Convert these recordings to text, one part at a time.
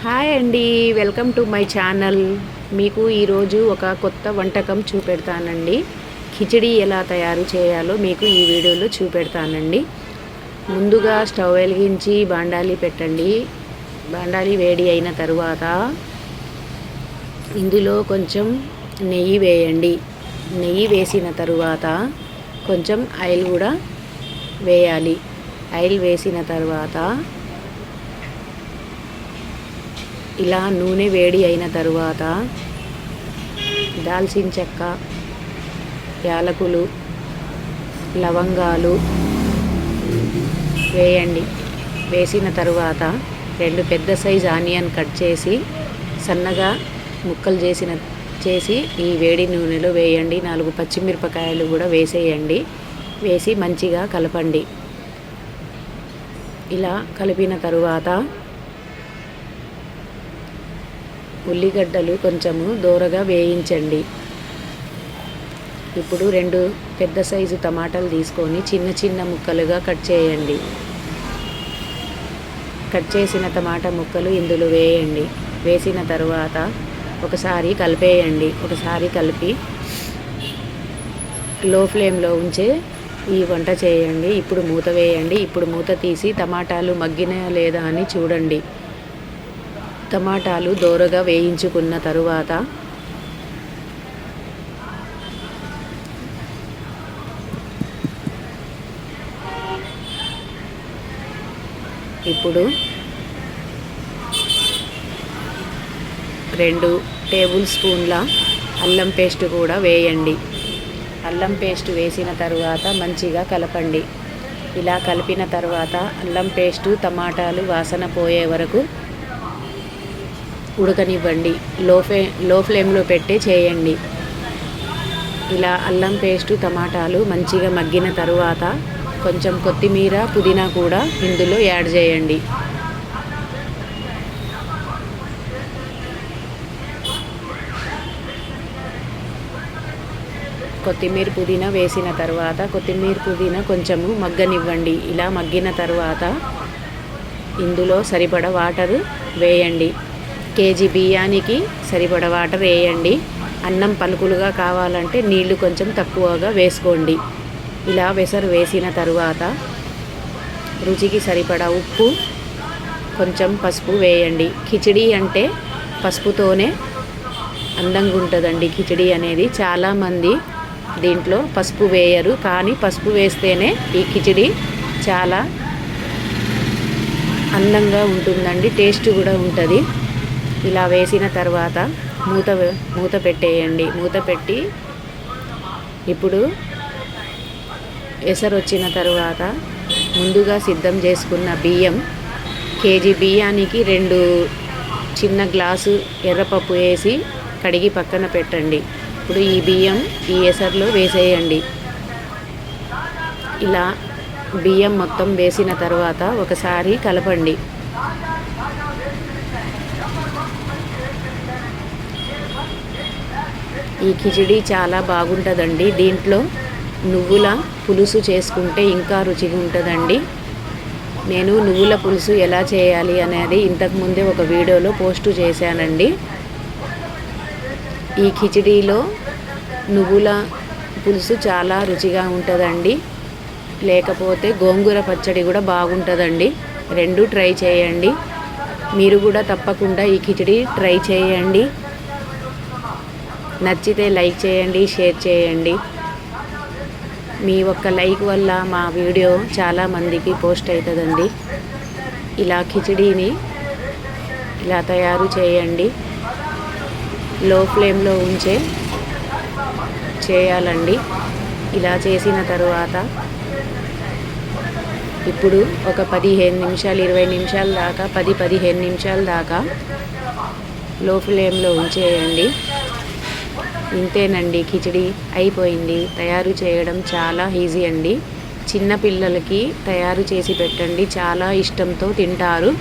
Hi అండి, welcome to my channel. మీకు ఈరోజు ఒక కొత్త వంటకం చూపెడతానండి. కిచిడి ఎలా తయారు చేయాలో మీకు ఈ వీడియోలో చూపెడతానండి. ముందుగా స్టవ్ వెలిగించి బాండాలి పెట్టండి. బాండాలి వేడి అయిన తరువాత ఇందులో కొంచెం నెయ్యి వేయండి. నెయ్యి వేసిన తరువాత కొంచెం ఆయిల్ కూడా వేయాలి. ఆయిల్ వేసిన తర్వాత ఇలా నూనె వేడి అయిన తరువాత దాల్చిన చెక్క, యాలకులు, లవంగాలు వేయండి. వేసిన తరువాత 2 పెద్ద సైజు ఆనియన్ కట్ చేసి సన్నగా ముక్కలు చేసి ఈ వేడి నూనెలో వేయండి. 4 పచ్చిమిరపకాయలు కూడా వేసేయండి. వేసి మంచిగా కలపండి. ఇలా కలిపిన తరువాత ఉల్లిగడ్డలు కొంచెము దోరగా వేయించండి. ఇప్పుడు 2 పెద్ద సైజు టమాటాలు తీసుకొని చిన్న చిన్న ముక్కలుగా కట్ చేయండి. కట్ చేసిన టమాటా ముక్కలు ఇందులో వేయండి. వేసిన తరువాత ఒకసారి కలిపేయండి. ఒకసారి కలిపి లో ఫ్లేమ్లో ఉంచే ఈ వంట చేయండి. ఇప్పుడు మూత వేయండి. ఇప్పుడు మూత తీసి టమాటాలు మగ్గినా లేదా అని చూడండి. టమాటాలు దోరగా వేయించుకున్న తరువాత ఇప్పుడు 2 టేబుల్ స్పూన్ల అల్లం పేస్ట్ కూడా వేయండి. అల్లం పేస్ట్ వేసిన తరువాత మంచిగా కలపండి. ఇలా కలిపిన తర్వాత అల్లం పేస్టు టమాటాలు వాసన పోయే వరకు ఉడకనివ్వండి. లో ఫ్లేమ్లో పెట్టి చేయండి. ఇలా అల్లం పేస్టు టమాటాలు మంచిగా మగ్గిన తరువాత కొంచెం కొత్తిమీర, పుదీనా కూడా ఇందులో యాడ్ చేయండి. కొత్తిమీర, పుదీనా వేసిన తర్వాత కొత్తిమీర, పుదీనా కొంచెము మగ్గనివ్వండి. ఇలా మగ్గిన తర్వాత ఇందులో సరిపడ వాటర్ వేయండి. కేజీ బియ్యానికి సరిపడ వాటర్ వేయండి. అన్నం పలుకులుగా కావాలంటే నీళ్లు కొంచెం తక్కువగా వేసుకోండి. ఇలా వెసరు వేసిన తరువాత రుచికి సరిపడ ఉప్పు, కొంచెం పసుపు వేయండి. కిచిడి అంటే పసుపుతోనే అందంగా ఉంటుందండి. కిచిడి అనేది చాలామంది దీంట్లో పసుపు వేయరు, కానీ పసుపు వేస్తేనే ఈ కిచిడి చాలా అందంగా ఉంటుందండి. టేస్ట్ కూడా ఉంటుంది. ఇలా వేసిన తర్వాత మూత పెట్టేయండి. మూత పెట్టి ఇప్పుడు ఎసరు వచ్చిన తర్వాత ముందుగా సిద్ధం చేసుకున్న బియ్యం, కేజీ బియ్యానికి 2 చిన్న గ్లాసు ఎర్రపప్పు వేసి కడిగి పక్కన పెట్టండి. ఇప్పుడు ఈ బియ్యం ఈ ఎసరులో వేసేయండి. ఇలా బియ్యం మొత్తం వేసిన తర్వాత ఒకసారి కలపండి. ఈ కిచిడి చాలా బాగుంటుందండి. దీంట్లో నువ్వుల పులుసు చేసుకుంటే ఇంకా రుచిగా ఉంటుందండి. నేను నువ్వుల పులుసు ఎలా చేయాలి అనేది ఇంతకుముందే ఒక వీడియోలో పోస్ట్ చేశానండి. ఈ కిచిడిలో నువ్వుల పులుసు చాలా రుచిగా ఉంటుందండి. లేకపోతే గోంగూర పచ్చడి కూడా బాగుంటుందండి. 2 ట్రై చేయండి. మీరు కూడా తప్పకుండా ఈ కిచిడి ట్రై చేయండి. నచ్చితే లైక్ చేయండి, షేర్ చేయండి. మీ ఒక్క లైక్ వల్ల మా వీడియో చాలామందికి పోస్ట్ అవుతుందండి. ఇలా కిచిడీని ఇలా తయారు చేయండి. లో ఫ్లేమ్లో ఉంచే చేయాలండి. ఇలా చేసిన తరువాత ఇప్పుడు ఒక 15 నిమిషాలు, 20 నిమిషాల దాకా 10-15 నిమిషాల దాకా లో ఫ్లేమ్లో ఉంచేయండి. ఇంతేనండి, కిచిడి అయిపోయింది. తయారు చేయడం చాలా ఈజీ అండి. చిన్న పిల్లలకి తయారు చేసి పెట్టండి, చాలా ఇష్టంతో తింటారు.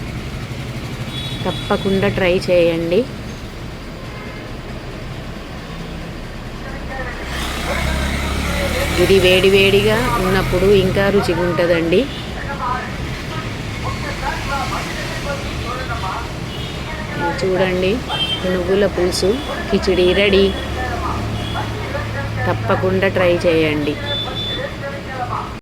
తప్పకుండా ట్రై చేయండి. ఇది వేడివేడిగా ఉన్నప్పుడు ఇంకా రుచిగా ఉంటుందండి. చూడండి, నువ్వుల పులుసు కిచిడి రెడీ. తప్పకుండా ట్రై చేయండి.